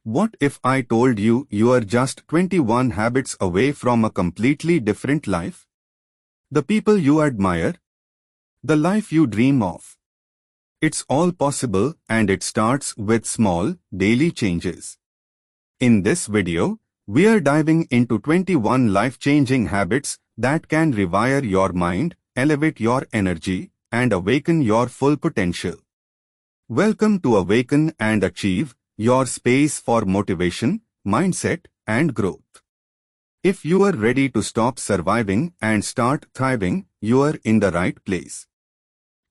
What if I told you you are just 21 habits away from a completely different life? The people you admire, the life you dream of. It's all possible, and it starts with small, daily changes. In this video, we are diving into 21 life-changing habits that can rewire your mind, elevate your energy, and awaken your full potential. Welcome to Awaken and Achieve, your space for motivation, mindset, and growth. If you are ready to stop surviving and start thriving, you are in the right place.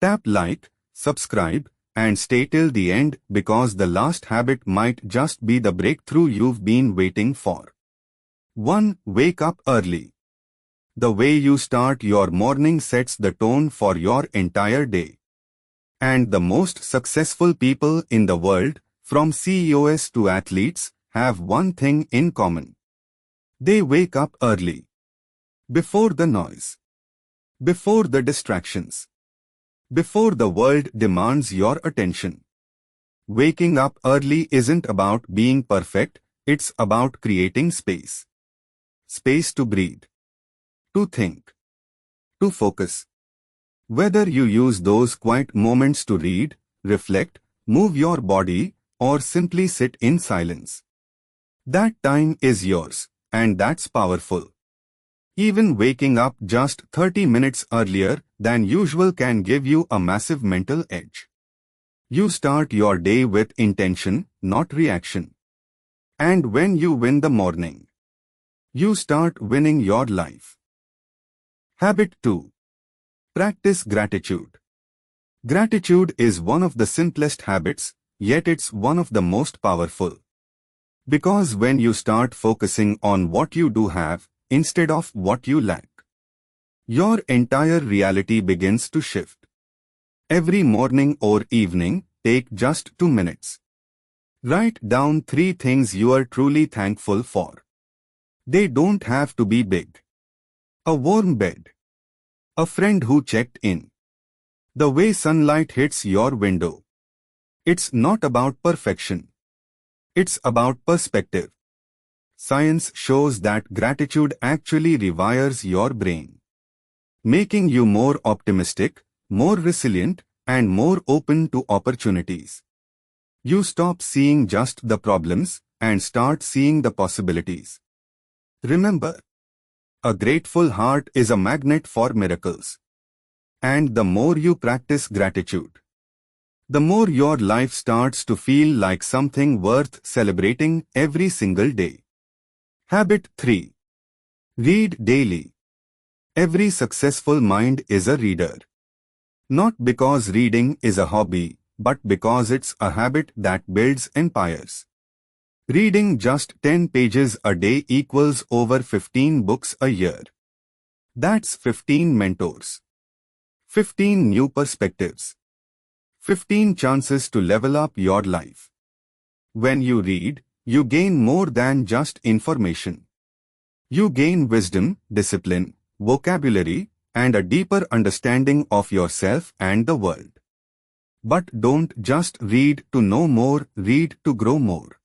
Tap like, subscribe, and stay till the end because the last habit might just be the breakthrough you've been waiting for. 1. Wake up early. The way you start your morning sets the tone for your entire day. And the most successful people in the world, from CEOs to athletes, have one thing in common. They wake up early. Before the noise. Before the distractions. Before the world demands your attention. Waking up early isn't about being perfect, it's about creating space. Space to breathe. To think. To focus. Whether you use those quiet moments to read, reflect, move your body, or simply sit in silence. That time is yours, and that's powerful. Even waking up just 30 minutes earlier than usual can give you a massive mental edge. You start your day with intention, not reaction. And when you win the morning, you start winning your life. Habit 2. Practice gratitude. Gratitude is one of the simplest habits, yet it's one of the most powerful. Because when you start focusing on what you do have, instead of what you lack, your entire reality begins to shift. Every morning or evening, take just 2 minutes. Write down 3 things you are truly thankful for. They don't have to be big. A warm bed. A friend who checked in. The way sunlight hits your window. It's not about perfection. It's about perspective. Science shows that gratitude actually rewires your brain, making you more optimistic, more resilient, and more open to opportunities. You stop seeing just the problems and start seeing the possibilities. Remember, a grateful heart is a magnet for miracles. And the more you practice gratitude, the more your life starts to feel like something worth celebrating every single day. Habit 3. Read daily. Every successful mind is a reader. Not because reading is a hobby, but because it's a habit that builds empires. Reading just 10 pages a day equals over 15 books a year. That's 15 mentors. 15 new perspectives. 15 chances to level up your life. When you read, you gain more than just information. You gain wisdom, discipline, vocabulary, and a deeper understanding of yourself and the world. But don't just read to know more, read to grow more.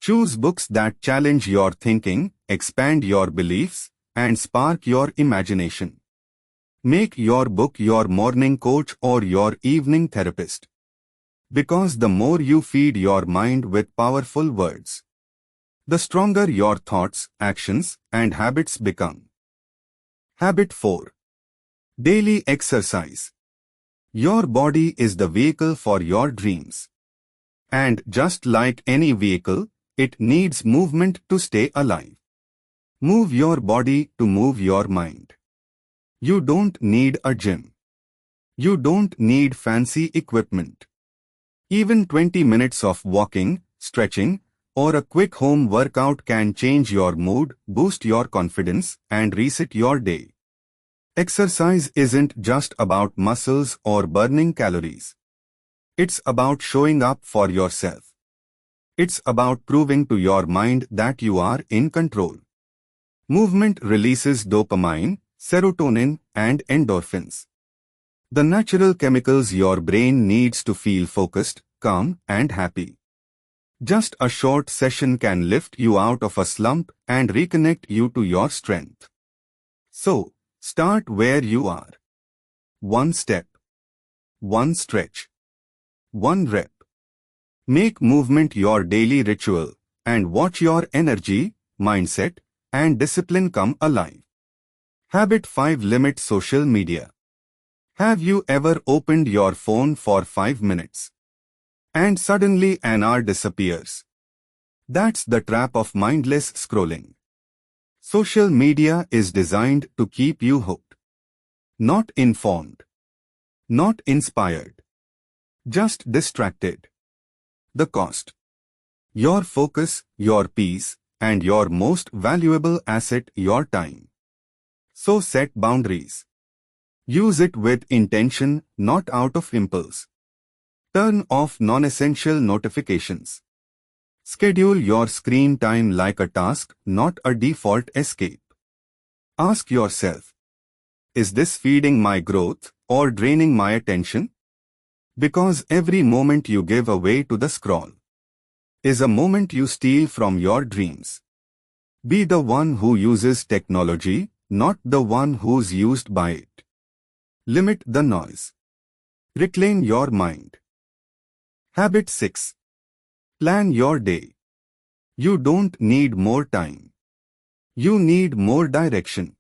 Choose books that challenge your thinking, expand your beliefs, and spark your imagination. Make your book your morning coach or your evening therapist. Because the more you feed your mind with powerful words, the stronger your thoughts, actions, and habits become. Habit 4. Daily exercise. Your body is the vehicle for your dreams. And just like any vehicle, it needs movement to stay alive. Move your body to move your mind. You don't need a gym. You don't need fancy equipment. Even 20 minutes of walking, stretching, or a quick home workout can change your mood, boost your confidence, and reset your day. Exercise isn't just about muscles or burning calories. It's about showing up for yourself. It's about proving to your mind that you are in control. Movement releases dopamine, serotonin, and endorphins. The natural chemicals your brain needs to feel focused, calm, and happy. Just a short session can lift you out of a slump and reconnect you to your strength. So, start where you are. One step. One stretch. One rep. Make movement your daily ritual and watch your energy, mindset, and discipline come alive. Habit 5. Limit social media. Have you ever opened your phone for 5 minutes and suddenly an hour disappears? That's the trap of mindless scrolling. Social media is designed to keep you hooked, not informed, not inspired, just distracted. The cost: your focus, your peace, and your most valuable asset, your time. So set boundaries. Use it with intention, not out of impulse. Turn off non-essential notifications. Schedule your screen time like a task, not a default escape. Ask yourself, is this feeding my growth or draining my attention? Because every moment you give away to the scroll is a moment you steal from your dreams. Be the one who uses technology, not the one who's used by it. Limit the noise. Reclaim your mind. Habit 6. Plan your day. You don't need more time. You need more direction.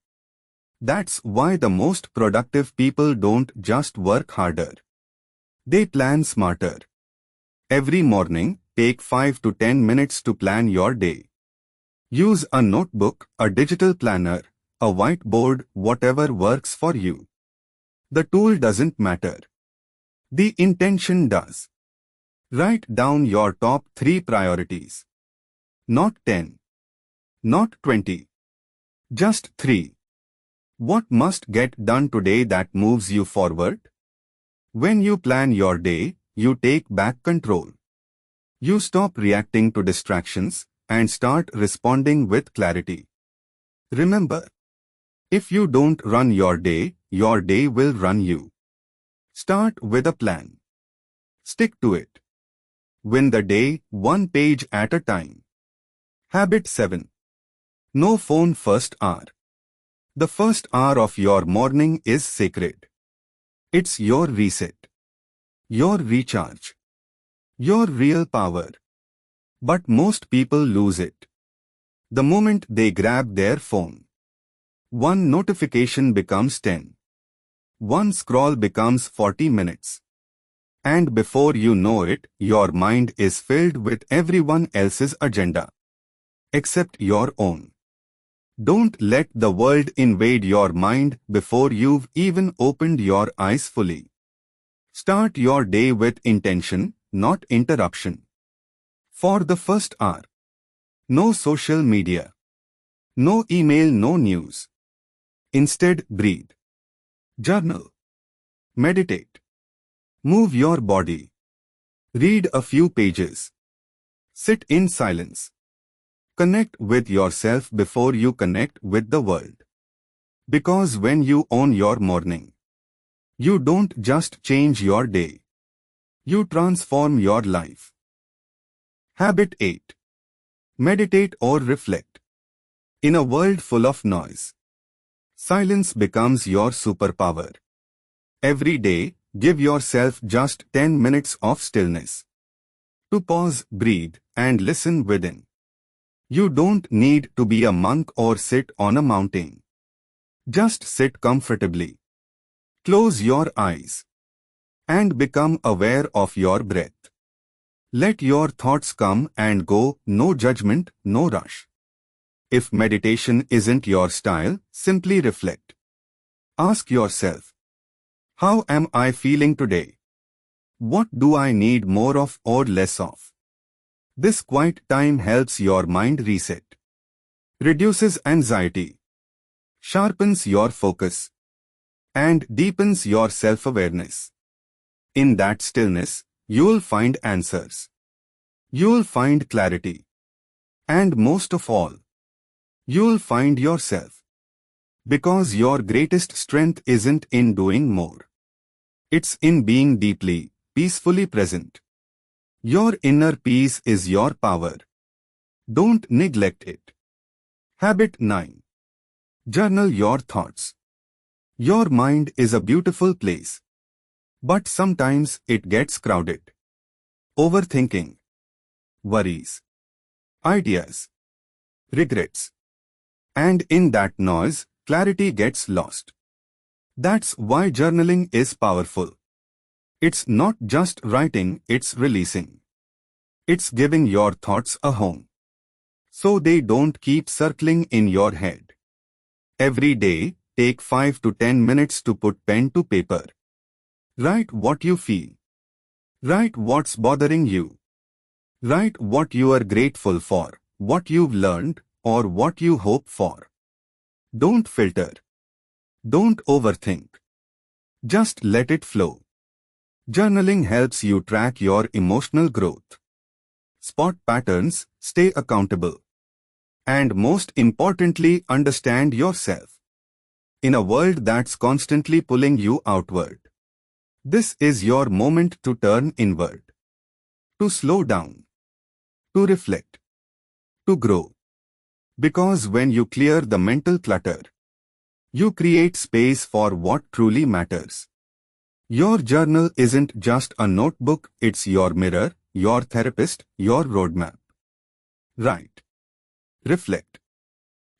That's why the most productive people don't just work harder. They plan smarter. Every morning, take 5 to 10 minutes to plan your day. Use a notebook, a digital planner, a whiteboard, whatever works for you. The tool doesn't matter. The intention does. Write down your top 3 priorities. Not 10. Not 20. Just 3. What must get done today that moves you forward? When you plan your day, you take back control. You stop reacting to distractions and start responding with clarity. Remember, if you don't run your day will run you. Start with a plan. Stick to it. Win the day, one page at a time. Habit 7. No phone first hour. The first hour of your morning is sacred. It's your reset, your recharge, your real power. But most people lose it the moment they grab their phone. One notification becomes 10. One scroll becomes 40 minutes. And before you know it, your mind is filled with everyone else's agenda, except your own. Don't let the world invade your mind before you've even opened your eyes fully. Start your day with intention, not interruption. For the first hour, no social media, no email, no news. Instead, breathe. Journal. Meditate. Move your body. Read a few pages. Sit in silence. Connect with yourself before you connect with the world. Because when you own your morning, you don't just change your day. You transform your life. Habit 8. Meditate or reflect. In a world full of noise, silence becomes your superpower. Every day, give yourself just 10 minutes of stillness. To pause, breathe, and listen within. You don't need to be a monk or sit on a mountain. Just sit comfortably. Close your eyes and become aware of your breath. Let your thoughts come and go, no judgment, no rush. If meditation isn't your style, simply reflect. Ask yourself, how am I feeling today? What do I need more of or less of? This quiet time helps your mind reset, reduces anxiety, sharpens your focus, and deepens your self-awareness. In that stillness, you'll find answers. You'll find clarity. And most of all, you'll find yourself. Because your greatest strength isn't in doing more. It's in being deeply, peacefully present. Your inner peace is your power. Don't neglect it. Habit 9. Journal your thoughts. Your mind is a beautiful place, but sometimes it gets crowded. Overthinking, worries, ideas, regrets. And in that noise, clarity gets lost. That's why journaling is powerful. It's not just writing, it's releasing. It's giving your thoughts a home, so they don't keep circling in your head. Every day, take 5 to 10 minutes to put pen to paper. Write what you feel. Write what's bothering you. Write what you are grateful for, what you've learned, or what you hope for. Don't filter. Don't overthink. Just let it flow. Journaling helps you track your emotional growth, spot patterns, stay accountable, and most importantly, understand yourself. In a world that's constantly pulling you outward, this is your moment to turn inward, to slow down, to reflect, to grow. Because when you clear the mental clutter, you create space for what truly matters. Your journal isn't just a notebook, it's your mirror, your therapist, your roadmap. Write, reflect,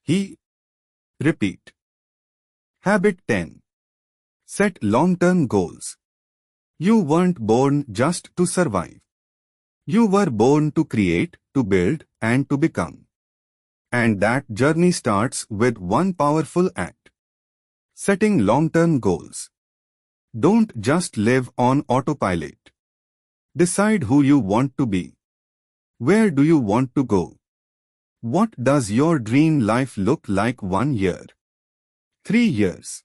heal, repeat. Habit 10. Set long-term goals. You weren't born just to survive. You were born to create, to build, and to become. And that journey starts with one powerful act: setting long-term goals. Don't just live on autopilot. Decide who you want to be. Where do you want to go? What does your dream life look like 1 year? 3 years?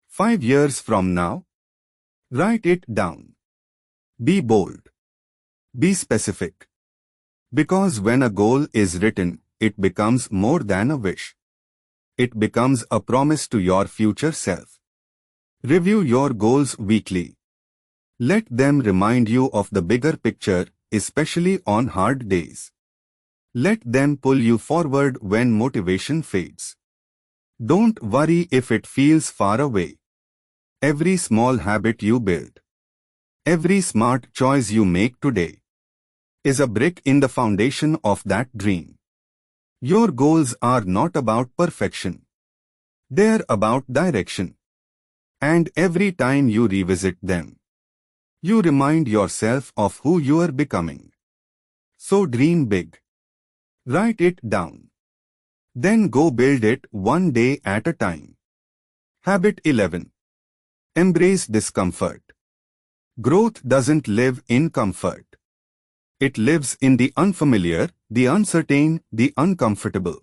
5 years from now? Write it down. Be bold. Be specific. Because when a goal is written, it becomes more than a wish. It becomes a promise to your future self. Review your goals weekly. Let them remind you of the bigger picture, especially on hard days. Let them pull you forward when motivation fades. Don't worry if it feels far away. Every small habit you build, every smart choice you make today, is a brick in the foundation of that dream. Your goals are not about perfection. They're about direction. And every time you revisit them, you remind yourself of who you are becoming. So dream big. Write it down. Then go build it one day at a time. Habit 11. Embrace discomfort. Growth doesn't live in comfort. It lives in the unfamiliar, the uncertain, the uncomfortable.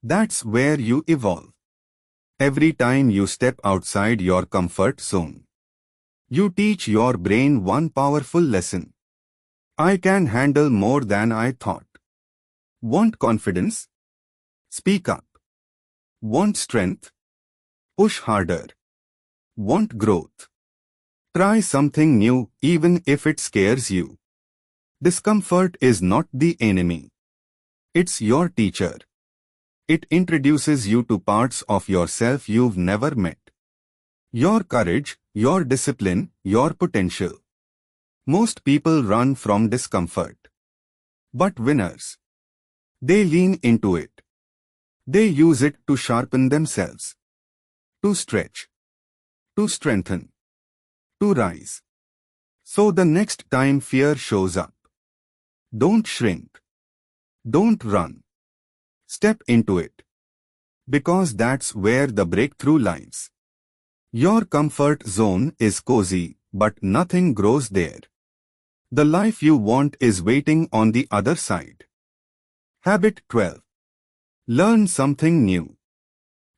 That's where you evolve. Every time you step outside your comfort zone, you teach your brain one powerful lesson. I can handle more than I thought. Want confidence? Speak up. Want strength? Push harder. Want growth? Try something new even if it scares you. Discomfort is not the enemy. It's your teacher. It introduces you to parts of yourself you've never met. Your courage, your discipline, your potential. Most people run from discomfort. But winners, they lean into it. They use it to sharpen themselves, to stretch, to strengthen, to rise. So the next time fear shows up, don't shrink. Don't run. Step into it. Because that's where the breakthrough lies. Your comfort zone is cozy, but nothing grows there. The life you want is waiting on the other side. Habit 12. Learn something new.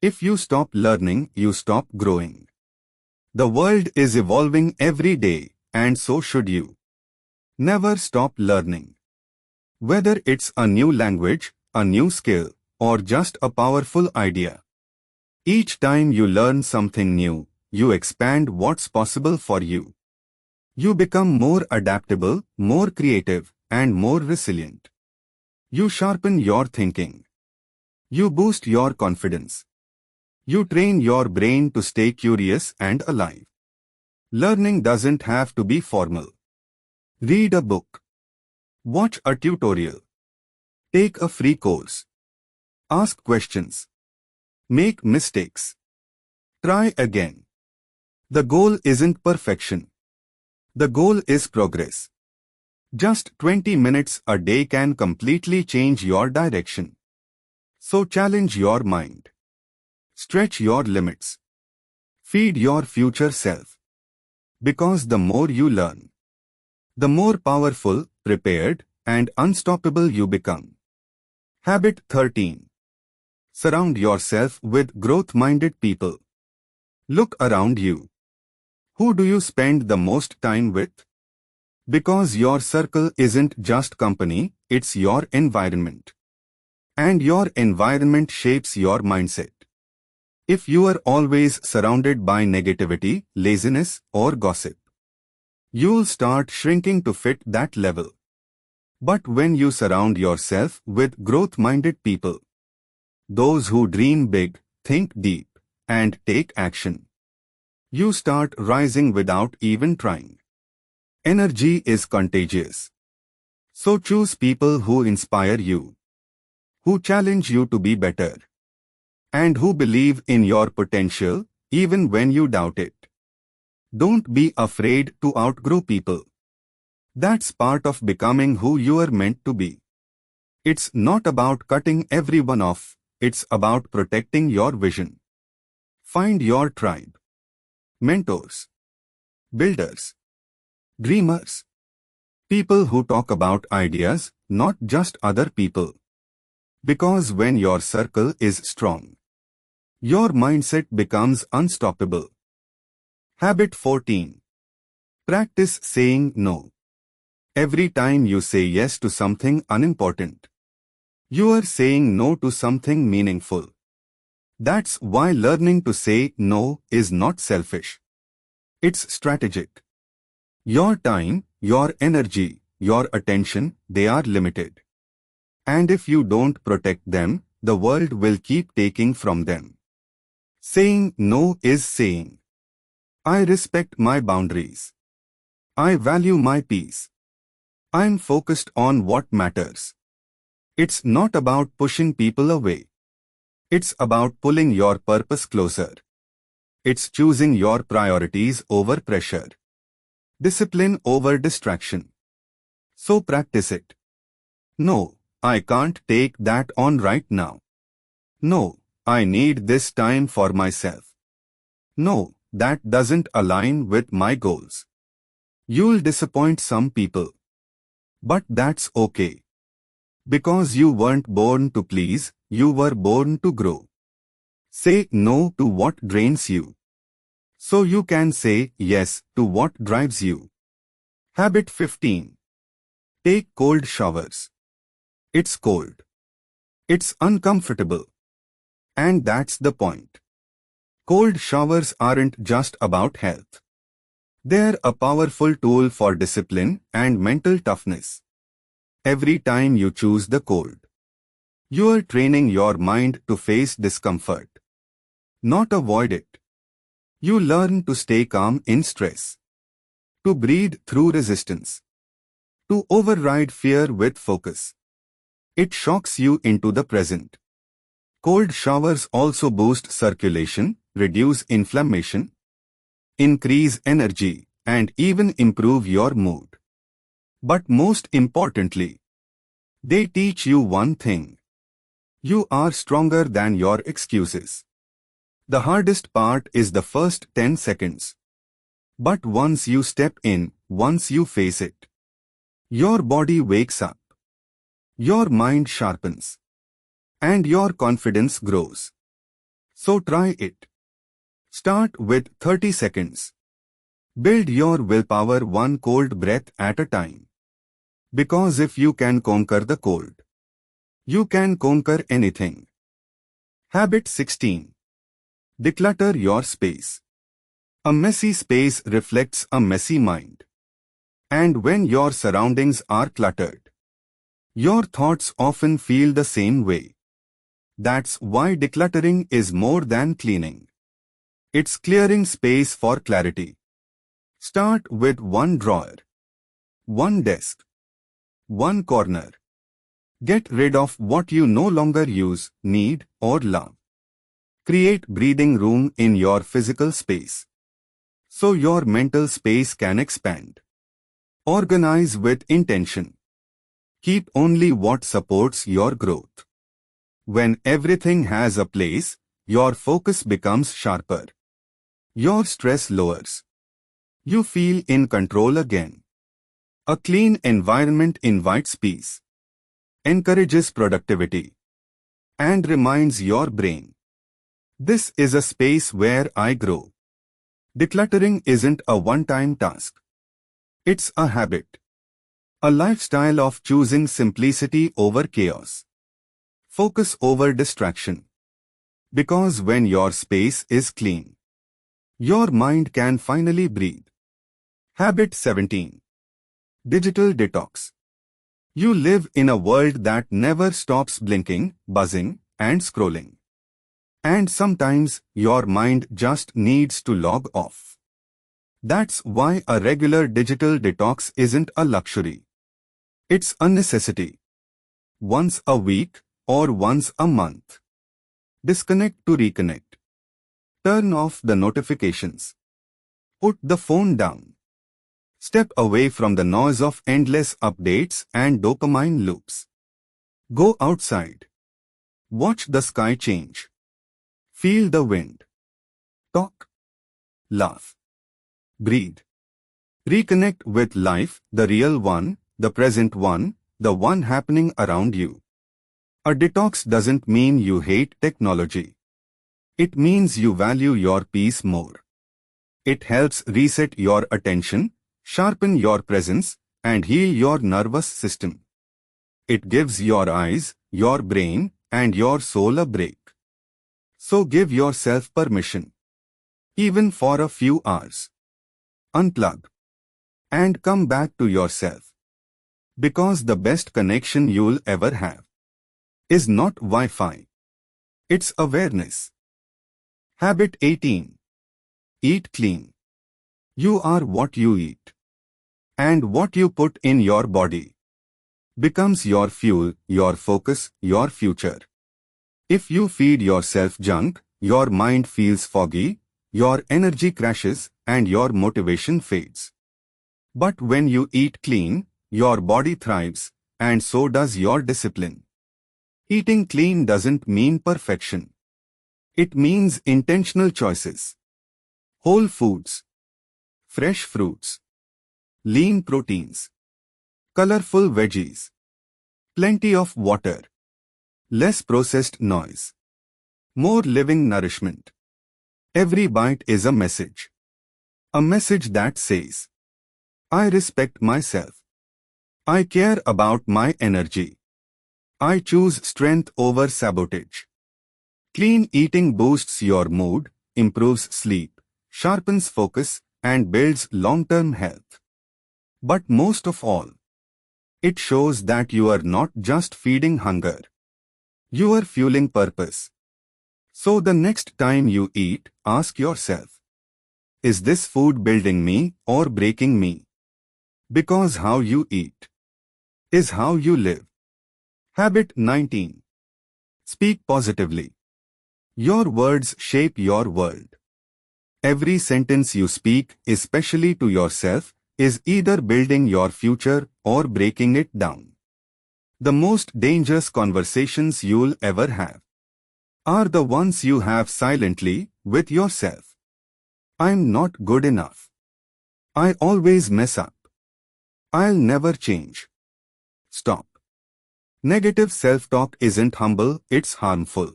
If you stop learning, you stop growing. The world is evolving every day, and so should you. Never stop learning. Whether it's a new language, a new skill, or just a powerful idea. Each time you learn something new, you expand what's possible for you. You become more adaptable, more creative, and more resilient. You sharpen your thinking. You boost your confidence. You train your brain to stay curious and alive. Learning doesn't have to be formal. Read a book. Watch a tutorial. Take a free course. Ask questions. Make mistakes. Try again. The goal isn't perfection. The goal is progress. Just 20 minutes a day can completely change your direction. So challenge your mind. Stretch your limits. Feed your future self. Because the more you learn, the more powerful, prepared, and unstoppable you become. Habit 13. Surround yourself with growth-minded people. Look around you. Who do you spend the most time with? Because your circle isn't just company, it's your environment. And your environment shapes your mindset. If you are always surrounded by negativity, laziness, or gossip, you'll start shrinking to fit that level. But when you surround yourself with growth-minded people, those who dream big, think deep, and take action, you start rising without even trying. Energy is contagious. So choose people who inspire you, who challenge you to be better, and who believe in your potential even when you doubt it. Don't be afraid to outgrow people. That's part of becoming who you are meant to be. It's not about cutting everyone off, it's about protecting your vision. Find your tribe. Mentors. Builders. Dreamers. People who talk about ideas, not just other people. Because when your circle is strong, your mindset becomes unstoppable. Habit 14. Practice saying no. Every time you say yes to something unimportant, you are saying no to something meaningful. That's why learning to say no is not selfish. It's strategic. Your time, your energy, your attention, they are limited. And if you don't protect them, the world will keep taking from them. Saying no is saying, I respect my boundaries. I value my peace. I'm focused on what matters. It's not about pushing people away. It's about pulling your purpose closer. It's choosing your priorities over pressure. Discipline over distraction. So practice it. No, I can't take that on right now. No, I need this time for myself. No, that doesn't align with my goals. You'll disappoint some people. But that's okay. Because you weren't born to please, you were born to grow. Say no to what drains you, so you can say yes to what drives you. Habit 15. Take cold showers. It's cold. It's uncomfortable. And that's the point. Cold showers aren't just about health. They're a powerful tool for discipline and mental toughness. Every time you choose the cold, you are training your mind to face discomfort, not avoid it. You learn to stay calm in stress, to breathe through resistance, to override fear with focus. It shocks you into the present. Cold showers also boost circulation, reduce inflammation, increase energy, and even improve your mood. But most importantly, they teach you one thing. You are stronger than your excuses. The hardest part is the first 10 seconds. But once you step in, once you face it, your body wakes up, your mind sharpens, and your confidence grows. So try it. Start with 30 seconds. Build your willpower one cold breath at a time. Because if you can conquer the cold, you can conquer anything. Habit 16. Declutter your space. A messy space reflects a messy mind. And when your surroundings are cluttered, your thoughts often feel the same way. That's why decluttering is more than cleaning. It's clearing space for clarity. Start with one drawer, one desk, one corner. Get rid of what you no longer use, need, or love. Create breathing room in your physical space, so your mental space can expand. Organize with intention. Keep only what supports your growth. When everything has a place, your focus becomes sharper. Your stress lowers. You feel in control again. A clean environment invites peace, encourages productivity, and reminds your brain, this is a space where I grow. Decluttering isn't a one-time task. It's a habit. A lifestyle of choosing simplicity over chaos. Focus over distraction. Because when your space is clean, your mind can finally breathe. Habit 17. Digital detox. You live in a world that never stops blinking, buzzing, and scrolling. And sometimes your mind just needs to log off. That's why a regular digital detox isn't a luxury. It's a necessity. Once a week or once a month. Disconnect to reconnect. Turn off the notifications. Put the phone down. Step away from the noise of endless updates and dopamine loops. Go outside. Watch the sky change. Feel the wind. Talk. Laugh. Breathe. Reconnect with life, the real one, the present one, the one happening around you. A detox doesn't mean you hate technology. It means you value your peace more. It helps reset your attention, sharpen your presence, and heal your nervous system. It gives your eyes, your brain, and your soul a break. So give yourself permission. Even for a few hours. Unplug. And come back to yourself. Because the best connection you'll ever have is not Wi-Fi. It's awareness. Habit 18. Eat clean. You are what you eat. And what you put in your body becomes your fuel, your focus, your future. If you feed yourself junk, your mind feels foggy, your energy crashes, and your motivation fades. But when you eat clean, your body thrives, and so does your discipline. Eating clean doesn't mean perfection. It means intentional choices. Whole foods, fresh fruits, lean proteins, colorful veggies, plenty of water, less processed noise, more living nourishment. Every bite is a message. A message that says, I respect myself. I care about my energy. I choose strength over sabotage. Clean eating boosts your mood, improves sleep, sharpens focus, and builds long-term health. But most of all, it shows that you are not just feeding hunger. You are fueling purpose. So the next time you eat, ask yourself, is this food building me or breaking me? Because how you eat is how you live. Habit 19. Speak positively. Your words shape your world. Every sentence you speak, especially to yourself, is either building your future or breaking it down. The most dangerous conversations you'll ever have are the ones you have silently with yourself. I'm not good enough. I always mess up. I'll never change. Stop. Negative self-talk isn't humble, it's harmful.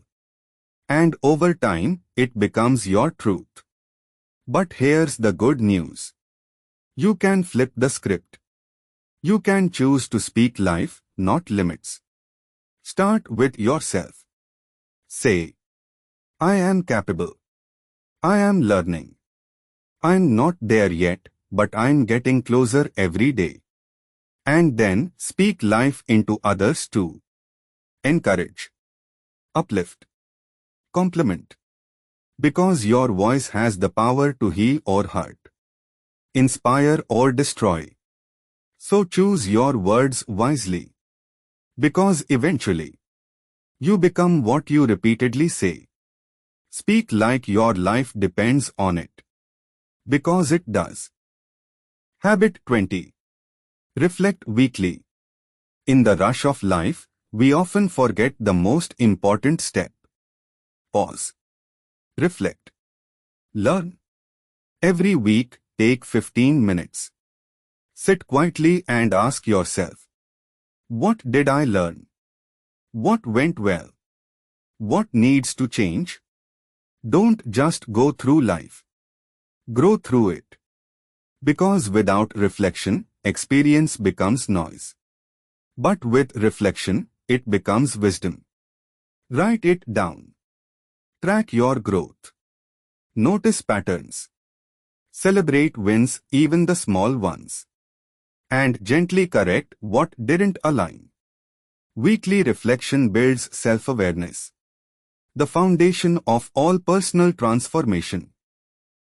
And over time, it becomes your truth. But here's the good news. You can flip the script. You can choose to speak life, not limits. Start with yourself. Say, I am capable. I am learning. I'm not there yet, but I'm getting closer every day. And then speak life into others too. Encourage, uplift, compliment. Because your voice has the power to heal or hurt, inspire or destroy. So choose your words wisely. Because eventually, you become what you repeatedly say. Speak like your life depends on it. Because it does. Habit 20. Reflect weekly. In the rush of life, we often forget the most important step. Pause. Reflect. Learn. Every week, take 15 minutes. Sit quietly and ask yourself, what did I learn? What went well? What needs to change? Don't just go through life. Grow through it. Because without reflection, experience becomes noise. But with reflection, it becomes wisdom. Write it down. Track your growth. Notice patterns. Celebrate wins, even the small ones. And gently correct what didn't align. Weekly reflection builds self-awareness, the foundation of all personal transformation.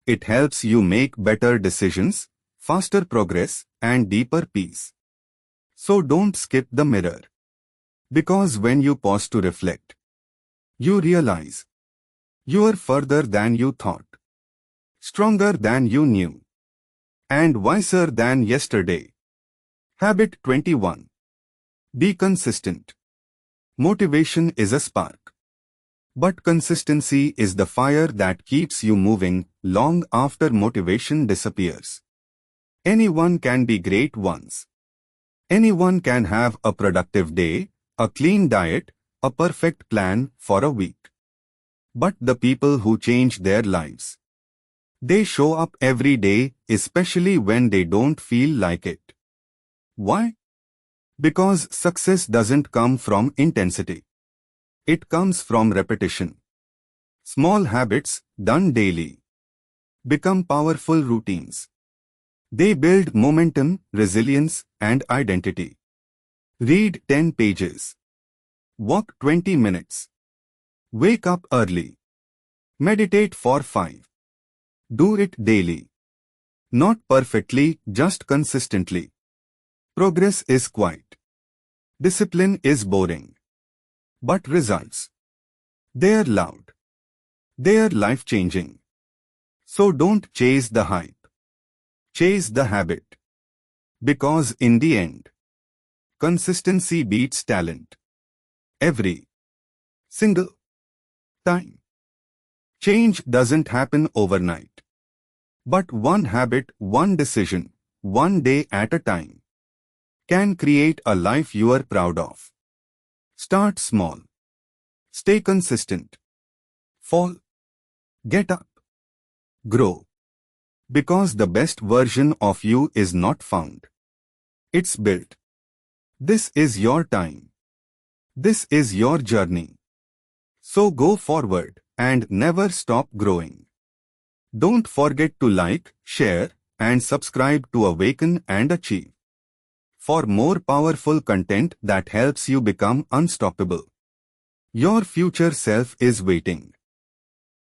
It helps you make better decisions, faster progress, and deeper peace. So don't skip the mirror. Because when you pause to reflect, you realize you are further than you thought, stronger than you knew, and wiser than yesterday. Habit 21. Be consistent. Motivation is a spark. But consistency is the fire that keeps you moving long after motivation disappears. Anyone can be great once. Anyone can have a productive day, a clean diet, a perfect plan for a week. But the people who change their lives, they show up every day, especially when they don't feel like it. Why? Because success doesn't come from intensity. It comes from repetition. Small habits, done daily, become powerful routines. They build momentum, resilience, and identity. Read 10 pages. Walk 20 minutes. Wake up early. Meditate for 5. Do it daily. Not perfectly, just consistently. Progress is quiet. Discipline is boring. But results, they're loud. They're life-changing. So don't chase the hype. Chase the habit. Because in the end, consistency beats talent. Every single time. Change doesn't happen overnight. But one habit, one decision, one day at a time, can create a life you are proud of. Start small. Stay consistent. Fall. Get up. Grow. Because the best version of you is not found. It's built. This is your time. This is your journey. So go forward and never stop growing. Don't forget to like, share, and subscribe to Awaken and Achieve for more powerful content that helps you become unstoppable. Your future self is waiting.